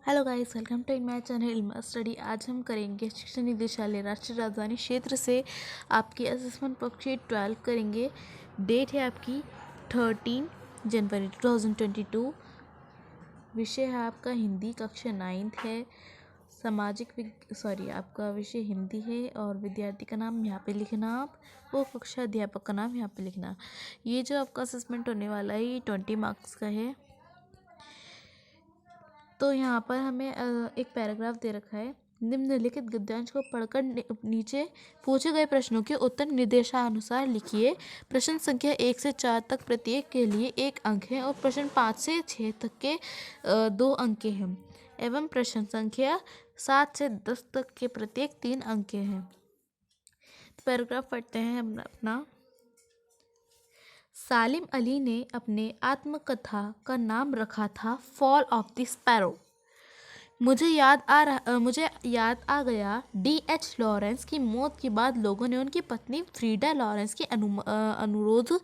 Hello guys, welcome to my channel Ilma study. आज हम करेंगे शिक्षा निदेशालय राष्ट्रीय राजधानी क्षेत्र से आपकी असेसमेंट वर्कशीट 12 करेंगे। डेट है आपकी 13 जनवरी 2022। विषय है आपका हिंदी, कक्षा 9th है। आपका विषय हिंदी है और विद्यार्थी का नाम यहाँ पे लिखना आप, वो कक्षा अध्यापक का नाम यहाँ पे लिखना। ये जो आपका असेसमेंट होने वाला है ये 20 मार्क्स का है। तो यहाँ पर हमें एक पैराग्राफ दे रखा है। निम्नलिखित गद्यांश को पढ़कर नीचे पूछे गए प्रश्नों के उत्तर निर्देशानुसार लिखिए। प्रश्न संख्या 1 से 4 तक प्रत्येक के लिए 1 अंक है और प्रश्न 5 से 6 तक के 2 अंक के हैं एवं प्रश्न संख्या 7 से 10 तक के प्रत्येक 3 अंक के हैं। पैराग्राफ पढ़ते हैं अपना। सालिम अली ने अपने आत्मकथा का नाम रखा था फॉल ऑफ द स्पैरो। मुझे याद आ गया D.H. लॉरेंस की मौत के बाद लोगों ने उनकी पत्नी फ्रीडा लॉरेंस के अनुरोध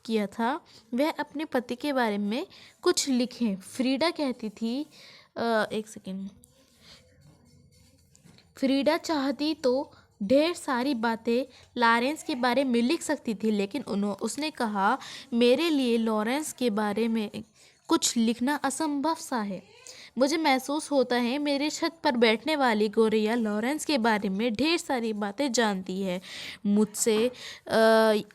किया था वह अपने पति के बारे में कुछ लिखें। फ्रीडा कहती थी एक सेकेंड। फ्रीडा चाहती तो ढेर सारी बातें लॉरेंस के बारे में लिख सकती थी, लेकिन उसने कहा मेरे लिए लॉरेंस के बारे में कुछ लिखना असंभव सा है। मुझे महसूस होता है मेरे छत पर बैठने वाली गोरिया लॉरेंस के बारे में ढेर सारी बातें जानती है, मुझसे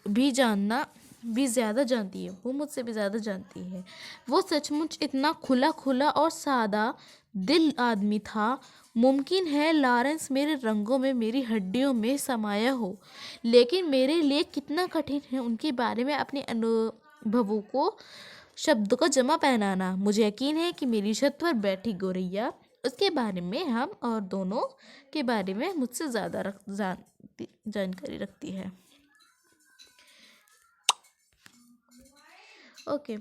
भी ज़्यादा जानती है। वो मुझसे भी ज़्यादा जानती है। वो सचमुच इतना खुला खुला और सादा दिल आदमी था। मुमकिन है लॉरेंस मेरे रंगों में, मेरी हड्डियों में समाया हो, लेकिन मेरे लिए कितना कठिन है उनके बारे में अपने अनुभवों को शब्द को जमा पहनाना। मुझे यकीन है कि मेरी छत पर बैठी गोरैया उसके बारे में हम और दोनों के बारे में मुझसे ज़्यादा जानकारी रखती है। ओके,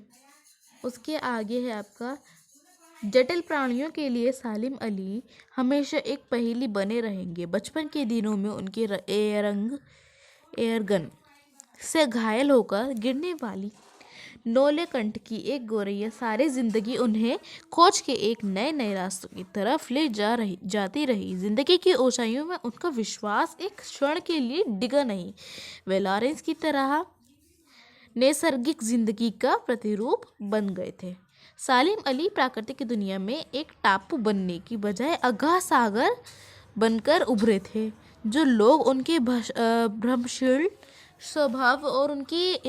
उसके आगे है आपका जटिल प्राणियों के लिए सालिम अली हमेशा एक पहेली बने रहेंगे। बचपन के दिनों में उनके एयरगन से घायल होकर गिरने वाली नोले कंठ की एक गोरैया सारी जिंदगी उन्हें खोज के एक नए नए रास्तों की तरफ ले जाती रही। जिंदगी की ऊंचाइयों में उनका विश्वास एक क्षण के लिए डिगा नहीं। वे लॉरेंस की तरह नैसर्गिक जिंदगी का प्रतिरूप बन गए थे। सालिम अली प्राकृतिक दुनिया में एक टापू बनने की बजाय अगाध सागर बनकर उभरे थे। जो लोग उनके भ्रमशील स्वभाव और उनकी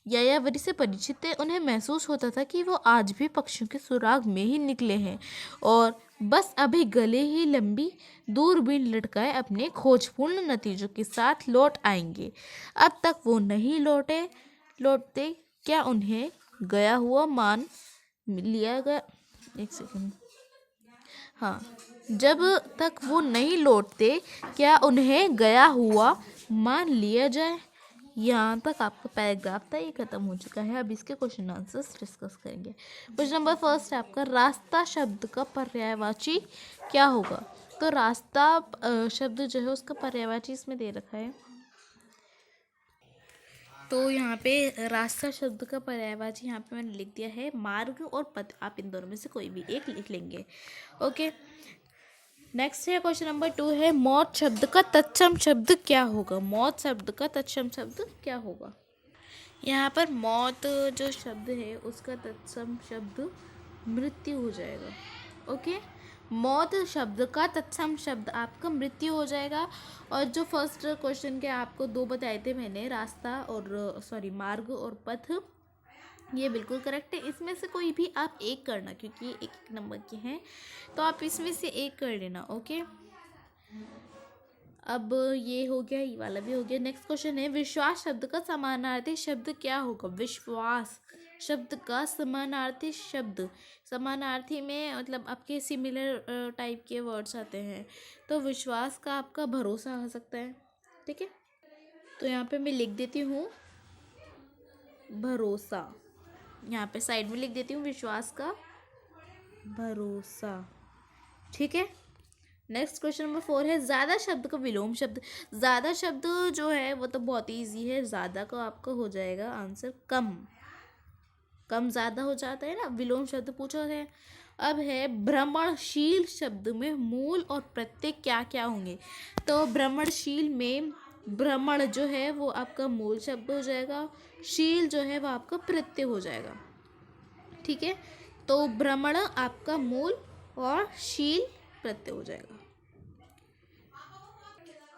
यायावरी से परिचित थे, उन्हें महसूस होता था कि वो आज भी पक्षियों के सुराग में ही निकले हैं और बस अभी गले ही लंबी दूरबीन लटकाए अपने खोजपूर्ण नतीजों के साथ लौट आएंगे। अब तक वो नहीं लौटते। क्या उन्हें गया हुआ मान लिया गया? एक सेकंड। हाँ, जब तक वो नहीं लौटते क्या उन्हें गया हुआ मान लिया जाए? यहाँ तक आपका पैराग्राफ था, ये खत्म हो चुका है। अब इसके क्वेश्चन आंसर्स डिस्कस करेंगे। क्वेश्चन नंबर फर्स्ट है आपका रास्ता शब्द का पर्यायवाची क्या होगा? तो रास्ता शब्द जो है उसका पर्यायवाची इसमें दे रखा है। तो यहाँ पे रास्ता शब्द का पर्यायवाची यहाँ पे मैंने लिख दिया है मार्ग और पथ। आप इन दोनों में से कोई भी एक लिख लेंगे। ओके, नेक्स्ट है क्वेश्चन नंबर 2 है मौत शब्द का तत्सम शब्द क्या होगा? मौत शब्द का तत्सम शब्द क्या होगा? यहाँ पर मौत जो शब्द है उसका तत्सम शब्द मृत्यु हो जाएगा। ओके, मौत शब्द का तत्सम शब्द आपका मृत्यु हो जाएगा। और जो फर्स्ट क्वेश्चन के आपको 2 बताए थे मैंने, रास्ता और मार्ग और पथ, ये बिल्कुल करेक्ट है। इसमें से कोई भी आप एक करना, क्योंकि ये एक एक नंबर के हैं, तो आप इसमें से एक कर लेना। ओके, अब ये हो गया, ये वाला भी हो गया। नेक्स्ट क्वेश्चन है विश्वास शब्द का समानार्थी शब्द क्या होगा? विश्वास शब्द का समानार्थी शब्द, समानार्थी में मतलब आपके सिमिलर टाइप के वर्ड्स आते हैं, तो विश्वास का आपका भरोसा हो सकता है। ठीक है, तो यहाँ पे मैं लिख देती हूँ भरोसा। यहाँ पे साइड में लिख देती हूँ विश्वास का भरोसा। ठीक है, नेक्स्ट क्वेश्चन नंबर 4 है ज़्यादा शब्द का विलोम शब्द। ज़्यादा शब्द जो है वो तो बहुत ही ईजी है। ज़्यादा का आपका हो जाएगा आंसर कम। कम ज़्यादा हो जाता है ना, विलोम शब्द पूछा है। अब है भ्रमणशील शब्द में मूल और प्रत्यय क्या क्या होंगे। तो भ्रमणशील में भ्रमण जो है वो आपका मूल शब्द हो जाएगा, शील जो है वो आपका प्रत्यय हो जाएगा। ठीक है, तो भ्रमण आपका मूल और शील प्रत्यय हो जाएगा।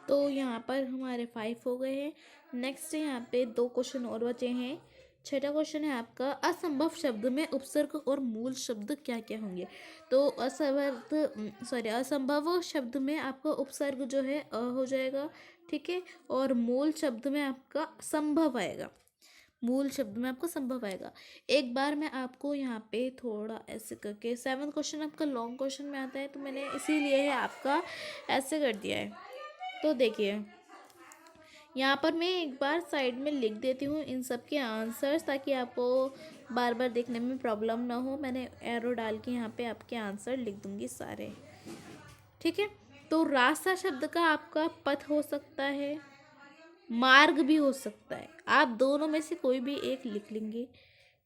तो यहाँ पर हमारे 5 हो गए हैं। नेक्स्ट यहाँ पे 2 क्वेश्चन और बचे हैं। छठा क्वेश्चन है आपका असंभव शब्द में उपसर्ग और मूल शब्द क्या क्या होंगे। तो असंभव शब्द में आपका उपसर्ग जो है हो जाएगा। ठीक है, और मूल शब्द में आपका संभव आएगा। मूल शब्द में आपको संभव आएगा। एक बार मैं आपको यहाँ पे थोड़ा ऐसे करके 7 क्वेश्चन आपका लॉन्ग क्वेश्चन में आता है, तो मैंने इसीलिए है आपका ऐसे कर दिया है। तो देखिए यहाँ पर मैं एक बार साइड में लिख देती हूँ इन सब के आंसर्स, ताकि आपको बार बार देखने में प्रॉब्लम ना हो। मैंने एरो डाल के यहाँ पे आपके आंसर लिख दूँगी सारे। ठीक है, तो रास्ता शब्द का आपका पथ हो सकता है, मार्ग भी हो सकता है। आप दोनों में से कोई भी एक लिख लेंगे।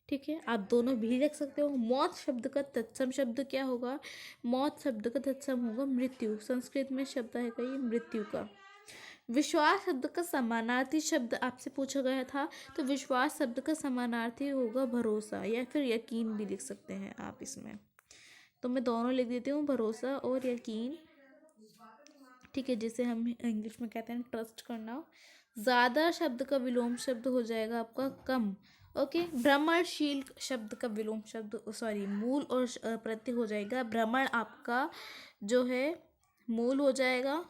ठीक है, आप दोनों भी लिख सकते हो। मौत शब्द का तत्सम शब्द क्या होगा। मौत शब्द का तत्सम होगा मृत्यु। संस्कृत में शब्द है ये मृत्यु का। विश्वास शब्द का समानार्थी शब्द आपसे पूछा गया था, तो विश्वास शब्द का समानार्थी होगा भरोसा, या फिर यकीन भी लिख सकते हैं आप इसमें। तो मैं दोनों लिख देती हूँ, भरोसा और यकीन। ठीक है, जिसे हम इंग्लिश में कहते हैं ट्रस्ट करना। ज़्यादा शब्द का विलोम शब्द हो जाएगा आपका कम। ओके, भ्रमणशील शब्द का विलोम शब्द मूल और प्रत्यय हो जाएगा। भ्रमण आपका जो है मूल हो जाएगा,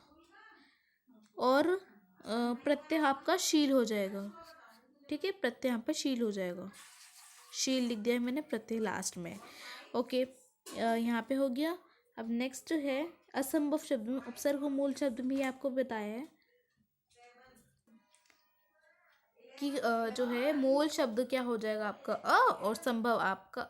और प्रत्यय आपका शील हो जाएगा। ठीक है, प्रत्यय यहाँ पर शील हो जाएगा। शील लिख दिया है मैंने प्रत्यय लास्ट में। ओके, यहाँ पे हो गया। अब नेक्स्ट है असंभव शब्द में उपसर्ग मूल शब्द भी आपको बताया है कि जो है मूल शब्द क्या हो जाएगा आपका और संभव आपका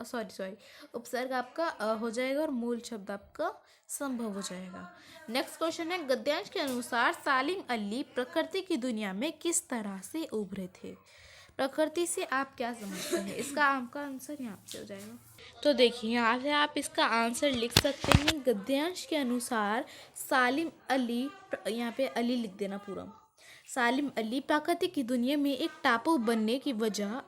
उपसर्ग आपका हो जाएगा और मूल शब्द आपका संभव हो जाएगा। नेक्स्ट क्वेश्चन है गद्यांश के अनुसार सालिम अली प्रकृति की दुनिया में किस तरह से उभरे थे। प्रकृति से आप क्या समझते हैं, इसका आपका आंसर यहाँ से हो जाएगा। तो देखिए यहाँ से आप इसका आंसर लिख सकते हैं। गद्यांश के अनुसार सालिम अली, यहाँ पे अली लिख देना पूरा। सालिम अली प्रकृति की दुनिया में एक टापू बनने की वजह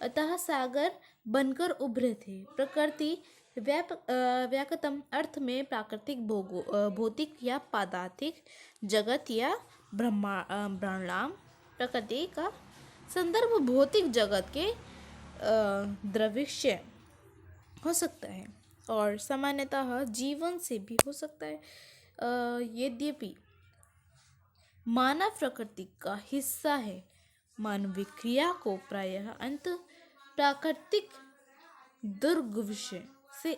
अतः सागर बनकर उभरे थे। प्रकृति व्यापकतम अर्थ में प्राकृतिक भौतिक या पदार्थिक जगत या ब्रह्मांड। प्रकृति का संदर्भ भौतिक जगत के दृश्य हो सकता है और सामान्यतः जीवन से भी हो सकता है। यद्यपि मानव प्रकृति का हिस्सा है, मानवीय क्रिया को प्रायः अंत प्राकृतिक दृग्विषय से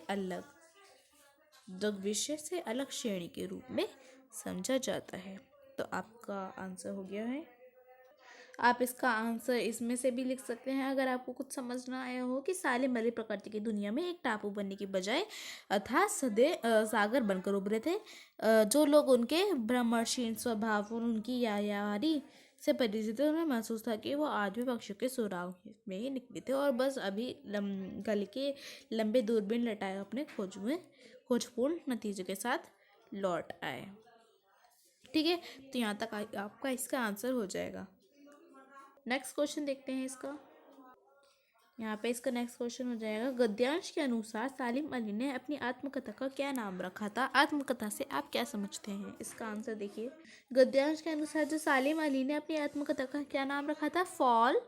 अलग श्रेणी के रूप में समझा जाता है। तो आपका आंसर हो गया है। आप इसका आंसर इसमें से भी लिख सकते हैं अगर आपको कुछ समझ ना आया हो कि सालिम अली प्रकृति की दुनिया में एक टापू बनने की बजाय अर्थात सागर बनकर उभरे थे। जो लोग उनके ब्रह्मशील स्वभाव और उनकी यारी से परिचित थे, उन्हें महसूस था कि वो आज भी पक्षियों के सुराग में ही निकले थे और बस अभी गल के लंबे दूरबीन लटाए अपने खोजपूर्ण नतीजे के साथ लौट आए। ठीक है, तो यहाँ तक आपका इसका आंसर हो जाएगा। नेक्स्ट क्वेश्चन देखते हैं इसका। यहाँ पे इसका नेक्स्ट क्वेश्चन हो जाएगा गद्यांश के अनुसार सालिम अली ने अपनी आत्मकथा का क्या नाम रखा था। आत्मकथा से आप क्या समझते हैं, इसका आंसर देखिए। गद्यांश के अनुसार जो सालिम अली ने अपनी आत्मकथा का क्या नाम रखा था, फॉल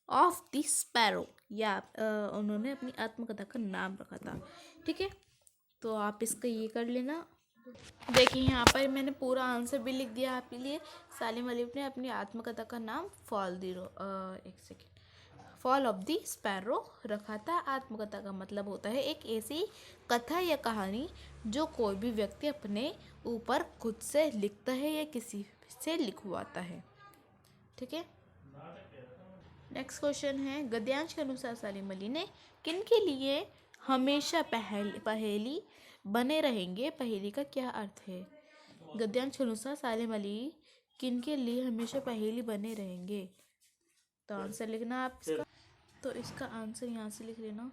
ऑफ द स्पैरो, या उन्होंने अपनी आत्मकथा का नाम रखा था। ठीक है, तो आप इसका ये कर लेना। देखिए यहाँ पर मैंने पूरा आंसर भी लिख दिया आपके लिए। सालिम अली ने अपनी आत्मकथा का नाम फॉल ऑफ द स्पैरो रखा था। आत्मकथा का मतलब होता है एक ऐसी कथा या कहानी जो कोई भी व्यक्ति अपने ऊपर खुद से लिखता है या किसी से लिखवाता है। ठीक है, नेक्स्ट क्वेश्चन है गद्यांश के अनुसार सालिम अली ने किन के लिए हमेशा पहेली बने रहेंगे। पहेली का क्या अर्थ है। गद्यांश के अनुसार सालिम अली किन के लिए हमेशा पहेली बने रहेंगे। तो आंसर लिखना आप इसका। तो इसका आंसर यहाँ से लिख लेना।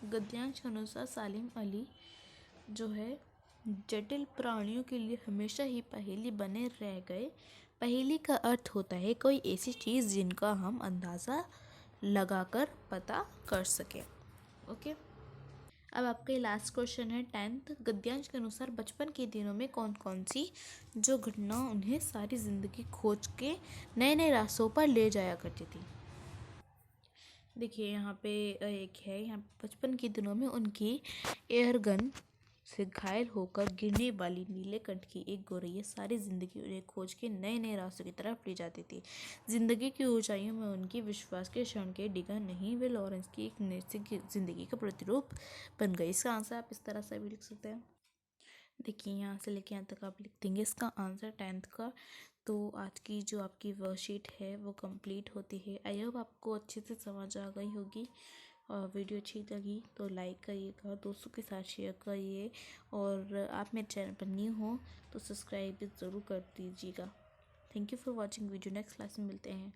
गद्यांश के अनुसार सालिम अली जो है जटिल प्राणियों के लिए हमेशा ही पहेली बने रह गए। पहेली का अर्थ होता है कोई ऐसी चीज़ जिनका हम अंदाज़ा लगाकर पता कर सकें। ओके, अब आपका ये लास्ट क्वेश्चन है 10th। गद्यांश के अनुसार बचपन के दिनों में कौन कौन सी जो घटना उन्हें सारी ज़िंदगी खोज के नए नए रास्तों पर ले जाया करती थी। देखिए यहाँ पे एक है, यहाँ बचपन के दिनों में उनकी एयरगन से घायल होकर गिरने वाली नीलेकंठ की एक गौरैया सारी ज़िंदगी उन्हें खोज के नए नए रास्तों की तरफ ले जाती थी। ज़िंदगी की ऊंचाइयों में उनकी विश्वास के क्षण के डिगा नहीं, वे लॉरेंस की एक नैतिक ज़िंदगी का प्रतिरूप बन गई। इसका आंसर आप इस तरह से भी लिख सकते हैं। देखिए यहाँ से लेके यहाँ तक आप लिख देंगे इसका आंसर 10th का। तो आज की जो आपकी वर्कशीट है वो कंप्लीट होती है। आई होप आपको अच्छे से समझ आ गई होगी। और वीडियो अच्छी लगी तो लाइक करिएगा, दोस्तों के साथ शेयर करिए, और आप मेरे चैनल पर न्यू हो तो सब्सक्राइब भी ज़रूर कर दीजिएगा। Thank you for watching video. Next class में मिलते हैं।